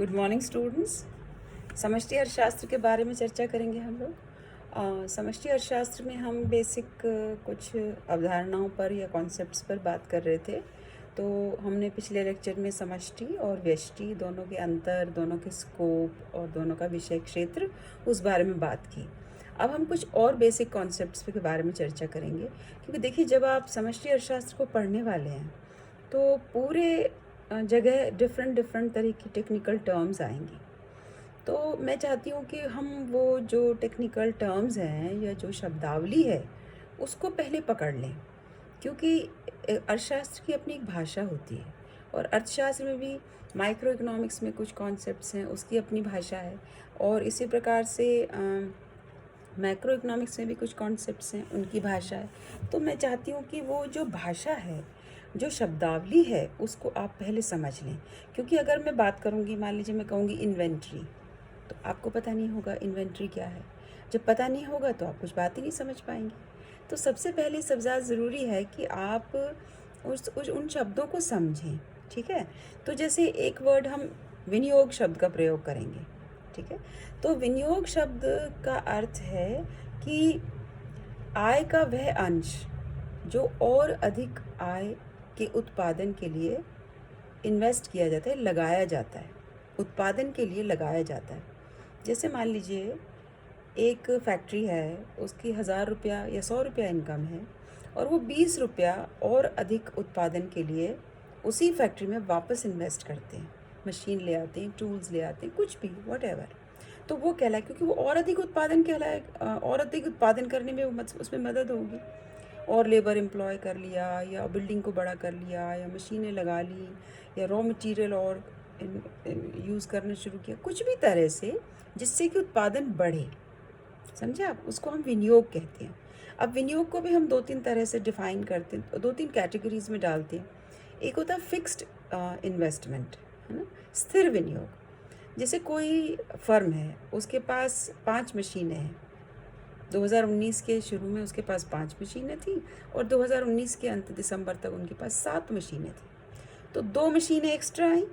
Good morning students. समष्टि अर्थशास्त्र के बारे में चर्चा करेंगे हम लोग। समष्टि अर्थशास्त्र में हम बेसिक कुछ अवधारणाओं पर या कॉन्सेप्ट्स पर बात कर रहे थे। तो हमने पिछले लेक्चर में समष्टि और व्यष्टि दोनों के अंतर, दोनों के स्कोप और दोनों का विषय क्षेत्र, उस बारे में बात की। अब हम कुछ और बेसिक कॉन्सेप्ट्स के बारे में चर्चा करेंगे, क्योंकि देखिए जब आप समष्टि अर्थशास्त्र को पढ़ने वाले हैं तो पूरे जगह डिफरेंट तरह की टेक्निकल टर्म्स आएंगी। तो मैं चाहती हूँ कि हम वो जो टेक्निकल टर्म्स हैं या जो शब्दावली है उसको पहले पकड़ लें, क्योंकि अर्थशास्त्र की अपनी एक भाषा होती है और अर्थशास्त्र में भी माइक्रो इकोनॉमिक्स में कुछ कॉन्सेप्ट्स हैं, उसकी अपनी भाषा है। और इसी प्रकार से मैक्रो इकोनॉमिक्स में भी कुछ कॉन्सेप्ट्स हैं, उनकी भाषा है। तो मैं चाहती हूँ कि वो जो भाषा है, जो शब्दावली है, उसको आप पहले समझ लें। क्योंकि अगर मैं बात करूँगी, मान लीजिए मैं कहूँगी इन्वेंट्री, तो आपको पता नहीं होगा इन्वेंट्री क्या है। जब पता नहीं होगा तो आप कुछ बात ही नहीं समझ पाएंगे। तो सबसे पहले सबसे ज़्यादा ज़रूरी है कि आप उन शब्दों को समझें, ठीक है। तो जैसे एक वर्ड हम विनियोग शब्द का प्रयोग करेंगे, ठीक है। तो विनियोग शब्द का अर्थ है कि आय का वह अंश जो और अधिक आय के उत्पादन के लिए इन्वेस्ट किया जाता है, लगाया जाता है, उत्पादन के लिए लगाया जाता है। जैसे मान लीजिए एक फैक्ट्री है, उसकी 1000 रुपया या 100 रुपया इनकम है और वो 20 रुपया और अधिक उत्पादन के लिए उसी फैक्ट्री में वापस इन्वेस्ट करते हैं, मशीन ले आते हैं, टूल्स ले आते हैं, कुछ भी व्हाटएवर। तो वो कहलाए, क्योंकि वो और अधिक उत्पादन कहलाए, और अधिक उत्पादन करने में उसमें मदद होगी। और लेबर एम्प्लॉय कर लिया, या बिल्डिंग को बड़ा कर लिया, या मशीनें लगा ली, या रॉ मटेरियल और यूज़ करना शुरू किया, कुछ भी तरह से जिससे कि उत्पादन बढ़े, समझे आप, उसको हम विनियोग कहते हैं। अब विनियोग को भी हम 2-3 तरह से डिफाइन करते हैं, 2-3 कैटेगरीज में डालते हैं। एक होता है फिक्स्ड इन्वेस्टमेंट, है ना, स्थिर विनियोग। जैसे कोई फर्म है, उसके पास 5 मशीनें हैं। 2019 के शुरू में उसके पास 5 मशीनें थी और 2019 के अंत दिसंबर तक उनके पास 7 मशीनें थी। तो 2 मशीनें एक्स्ट्रा आई।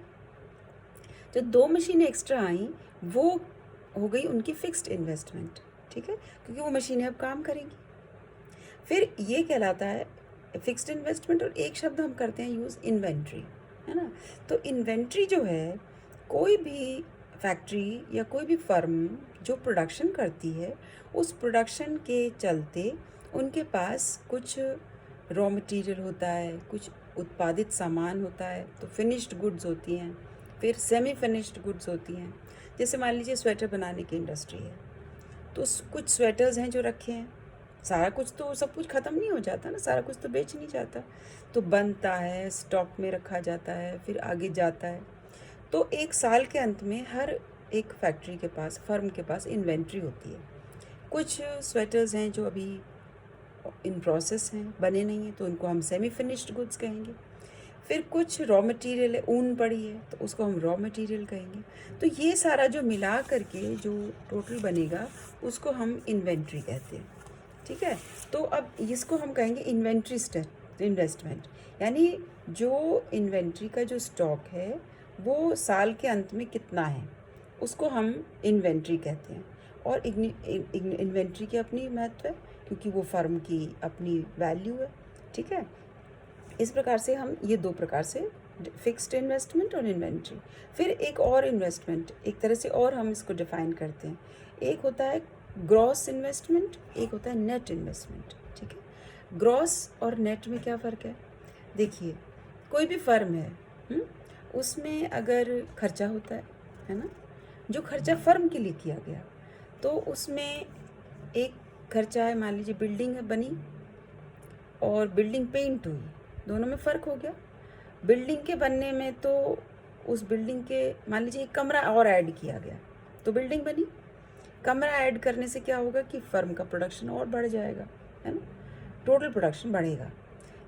जो 2 मशीनें एक्स्ट्रा आई वो हो गई उनकी फिक्स्ड इन्वेस्टमेंट, ठीक है, क्योंकि वो मशीनें अब काम करेंगी। फिर ये कहलाता है फिक्स्ड इन्वेस्टमेंट। और एक शब्द हम करते हैं यूज़, इन्वेंट्री, है ना। तो इन्वेंट्री जो है, कोई भी फैक्ट्री या कोई भी फर्म जो प्रोडक्शन करती है, उस प्रोडक्शन के चलते उनके पास कुछ रॉ मटेरियल होता है, कुछ उत्पादित सामान होता है, तो फिनिश्ड गुड्स होती हैं, फिर सेमी फिनिश्ड गुड्स होती हैं। जैसे मान लीजिए स्वेटर बनाने की इंडस्ट्री है, तो कुछ स्वेटर्स हैं जो रखे हैं, सारा कुछ तो सब कुछ ख़त्म नहीं हो जाता ना, सारा कुछ तो बेच नहीं जाता, तो बनता है, स्टॉक में रखा जाता है, फिर आगे जाता है। तो एक साल के अंत में हर एक फैक्ट्री के पास, फर्म के पास इन्वेंट्री होती है। कुछ स्वेटर्स हैं जो अभी इन प्रोसेस हैं, बने नहीं हैं, तो उनको हम सेमी फिनिश्ड गुड्स कहेंगे। फिर कुछ रॉ मटेरियल है, ऊन पड़ी है, तो उसको हम रॉ मटेरियल कहेंगे। तो ये सारा जो मिला करके जो टोटल बनेगा उसको हम इन्वेंट्री कहते हैं, ठीक है। तो अब इसको हम कहेंगे इन्वेंट्री इन्वेस्टमेंट, यानी जो इन्वेंट्री का जो स्टॉक है वो साल के अंत में कितना है, उसको हम इन्वेंट्री कहते हैं। और इन्वेंट्री की अपनी महत्व है, क्योंकि वो फर्म की अपनी वैल्यू है, ठीक है। इस प्रकार से हम ये 2 प्रकार से, फिक्स्ड इन्वेस्टमेंट और इन्वेंट्री। फिर एक और इन्वेस्टमेंट, एक तरह से और हम इसको डिफाइन करते हैं। एक होता है ग्रॉस इन्वेस्टमेंट, एक होता है नेट इन्वेस्टमेंट, ठीक है। ग्रॉस और नेट में क्या फ़र्क है? देखिए, कोई भी फर्म है, उसमें अगर खर्चा होता है ना, जो खर्चा फर्म के लिए किया गया, तो उसमें एक खर्चा है, मान लीजिए बिल्डिंग है बनी और बिल्डिंग पेंट हुई, दोनों में फ़र्क हो गया। बिल्डिंग के बनने में तो उस बिल्डिंग के, मान लीजिए एक कमरा और ऐड किया गया तो बिल्डिंग बनी। कमरा ऐड करने से क्या होगा कि फर्म का प्रोडक्शन और बढ़ जाएगा, है ना, टोटल प्रोडक्शन बढ़ेगा।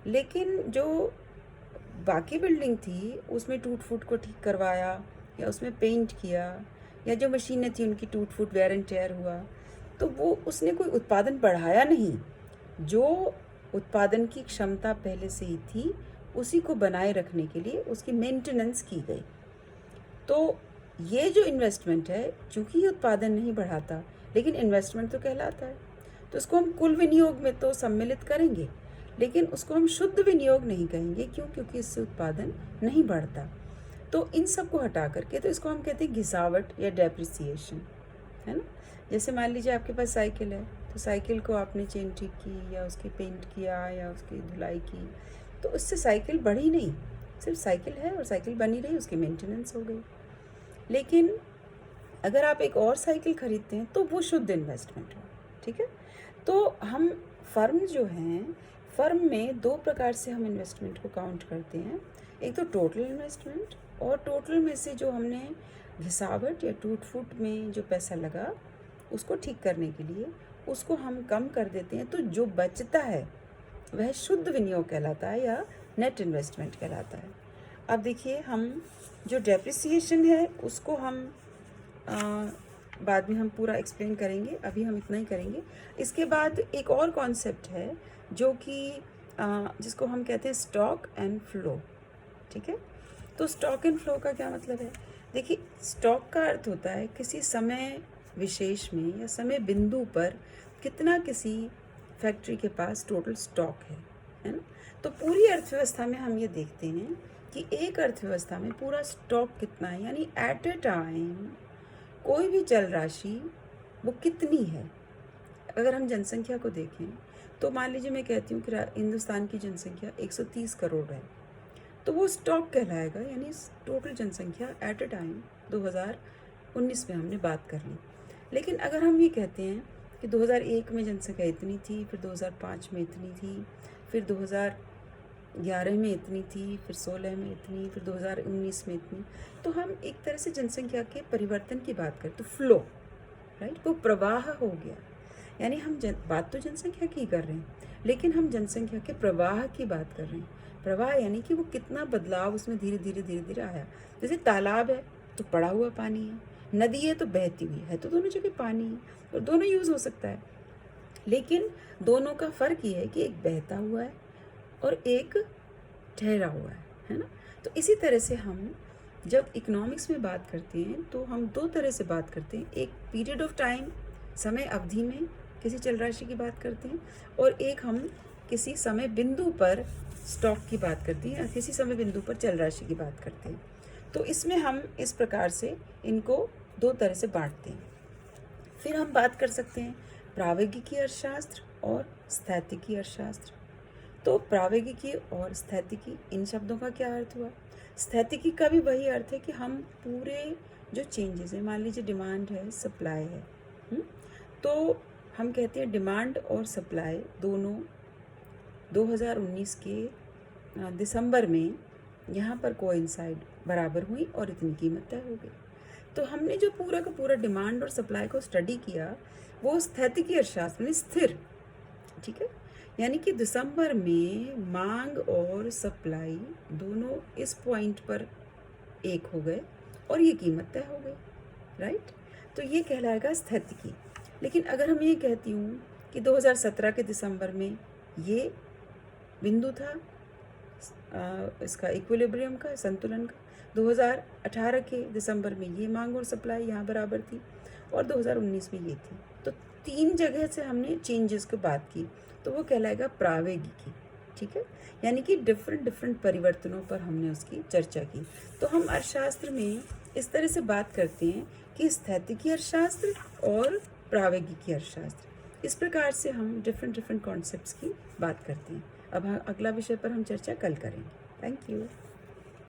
लेकिन जो बाकी बिल्डिंग थी उसमें टूट फूट को ठीक करवाया, या उसमें पेंट किया, या जो मशीनें थी उनकी टूट फूट वेयर एंड टेयर हुआ, तो वो उसने कोई उत्पादन बढ़ाया नहीं। जो उत्पादन की क्षमता पहले से ही थी उसी को बनाए रखने के लिए उसकी मेंटेनेंस की गई। तो ये जो इन्वेस्टमेंट है, चूंकि ये उत्पादन नहीं बढ़ाता लेकिन इन्वेस्टमेंट तो कहलाता है, तो इसको हम कुल विनियोग में तो सम्मिलित करेंगे, लेकिन उसको हम शुद्ध विनियोग नहीं कहेंगे। क्यों? क्योंकि इससे उत्पादन नहीं बढ़ता। तो इन सब को हटा करके तो इसको हम कहते हैं घिसावट या डेप्रिसिएशन, है ना। जैसे मान लीजिए आपके पास साइकिल है, तो साइकिल को आपने चेन ठीक की या उसकी पेंट किया या उसकी धुलाई की, तो उससे साइकिल बढ़ी नहीं, सिर्फ साइकिल है और साइकिल बनी रही, उसकी मेंटेनेंस हो गई। लेकिन अगर आप एक और साइकिल खरीदते हैं तो वो शुद्ध इन्वेस्टमेंट हो, ठीक है। तो हम फर्म जो हैं, फर्म में दो प्रकार से हम इन्वेस्टमेंट को काउंट करते हैं। एक तो टोटल इन्वेस्टमेंट, और टोटल में से जो हमने घिसावट या टूट फूट में जो पैसा लगा उसको ठीक करने के लिए उसको हम कम कर देते हैं, तो जो बचता है वह शुद्ध विनियोग कहलाता है या नेट इन्वेस्टमेंट कहलाता है। अब देखिए, हम जो डेप्रिसिएशन है उसको हम बाद में हम पूरा एक्सप्लेन करेंगे, अभी हम इतना ही करेंगे। इसके बाद एक और कॉन्सेप्ट है जो कि जिसको हम कहते हैं स्टॉक एंड फ्लो, ठीक है। तो स्टॉक एंड फ्लो का क्या मतलब है? देखिए, स्टॉक का अर्थ होता है किसी समय विशेष में या समय बिंदु पर कितना किसी फैक्ट्री के पास टोटल स्टॉक है ना। तो पूरी अर्थव्यवस्था में हम ये देखते हैं कि एक अर्थव्यवस्था में पूरा स्टॉक कितना है, यानी एट ए टाइम कोई भी चल राशि वो कितनी है। अगर हम जनसंख्या को देखें तो मान लीजिए मैं कहती हूँ कि हिंदुस्तान की जनसंख्या 130 करोड़ है, तो वो स्टॉक कहलाएगा, यानी टोटल जनसंख्या एट ए टाइम 2019 में हमने बात कर ली। लेकिन अगर हम ये कहते हैं कि 2001 में जनसंख्या इतनी थी, फिर 2005 में इतनी थी, फिर 2011 में इतनी थी, फिर 16 में इतनी, फिर 2019 में इतनी, तो हम एक तरह से जनसंख्या के परिवर्तन की बात करते, तो फ्लो, राइट, वो प्रवाह हो गया। यानी हम बात तो जनसंख्या की कर रहे हैं, लेकिन हम जनसंख्या के प्रवाह की बात कर रहे हैं। प्रवाह यानी कि वो कितना बदलाव उसमें धीरे धीरे धीरे धीरे आया। जैसे तालाब है तो पड़ा हुआ पानी है, नदी है तो बहती हुई है, तो दोनों जगह पानी है और दोनों यूज़ हो सकता है। लेकिन दोनों का फ़र्क ये है कि एक बहता हुआ है और एक ठहरा हुआ है ना। तो इसी तरह से हम जब इकोनॉमिक्स में बात करते हैं तो हम दो तरह से बात करते हैं। एक पीरियड ऑफ टाइम, समय अवधि में किसी चल राशि की बात करते हैं, और एक हम किसी समय बिंदु पर स्टॉक की बात करते हैं या किसी समय बिंदु पर चल राशि की बात करते हैं। तो इसमें हम इस प्रकार से इनको दो तरह से बांटते हैं। फिर हम बात कर सकते हैं प्रावैगिकी अर्थशास्त्र और स्थैतिकी अर्थशास्त्र। तो प्रावैगिकी और स्थैतिकी, इन शब्दों का क्या अर्थ हुआ? स्थैतिकी का भी वही अर्थ है कि हम पूरे जो चेंजेस है, मान लीजिए डिमांड है, सप्लाई है, तो हम कहते हैं डिमांड और सप्लाई दोनों 2019 के दिसंबर में यहाँ पर कोइंसाइड बराबर हुई और इतनी कीमत तय हो गई। तो हमने जो पूरा का पूरा डिमांड और सप्लाई को स्टडी किया वो स्थैतिकी अर्थशास्त्र में स्थिर, ठीक है। यानी कि दिसंबर में मांग और सप्लाई दोनों इस पॉइंट पर एक हो गए और ये कीमत तय हो गई, राइट। तो ये कहलाएगा स्थैतिकी। लेकिन अगर हम ये कहती हूँ कि 2017 के दिसंबर में ये बिंदु था इसका इक्विलिब्रियम का, संतुलन का, 2018 के दिसंबर में ये मांग और सप्लाई यहाँ बराबर थी और 2019 में ये थी, तो तीन जगह से हमने चेंजेस की बात की, तो वो कहलाएगा प्रावैगिकी, ठीक है। यानी कि डिफरेंट परिवर्तनों पर हमने उसकी चर्चा की। तो हम अर्थशास्त्र में इस तरह से बात करते हैं कि स्थैतिकी अर्थशास्त्र और प्रावैगिकी अर्थशास्त्र, इस प्रकार से हम डिफरेंट कॉन्सेप्ट्स की बात करते हैं। अब अगला विषय पर हम चर्चा कल करेंगे। Thank you.